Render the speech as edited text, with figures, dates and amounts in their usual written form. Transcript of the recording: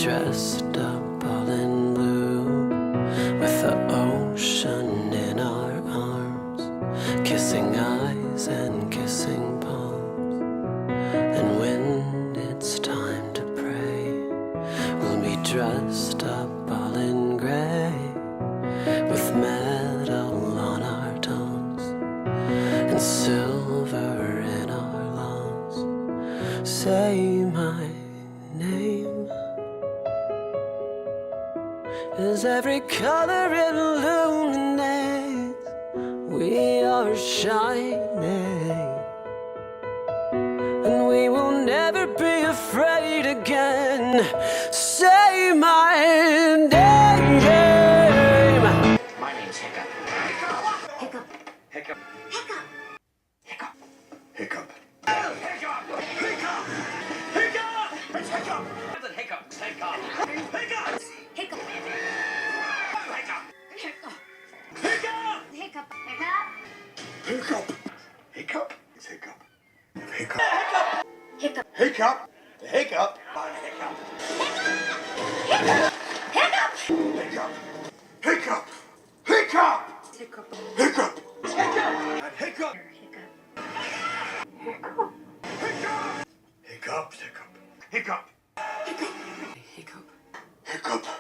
dressed up all in blue, with the ocean in our arms, kissing eyes and kissing palms. And when it's time to pray, we'll be dressed up all in gray, with metal on our tones and silver in our lungs. Say my name, as every color illuminates, we are shining, and we will never be afraid again. Say my name. My name's Hiccup. Hiccup. Hiccup. Hiccup. Hiccup. Hiccup. Hiccup. Hiccup. Hiccup. It's Hiccup. It's Hiccup. Hiccup. Hiccup. Hiccup. Hiccup. Hiccup. Hiccup. Hiccup. Hiccup. Hiccup. It's hiccup. Hiccup. Hiccup. Hiccup. Hiccup. Hiccup. Hiccup. Hiccup. Hiccup. Hiccup. Hiccup. Hiccup. And hiccup. Hiccup. Hiccup. Hiccup. Hiccup. Hiccup. Hiccup.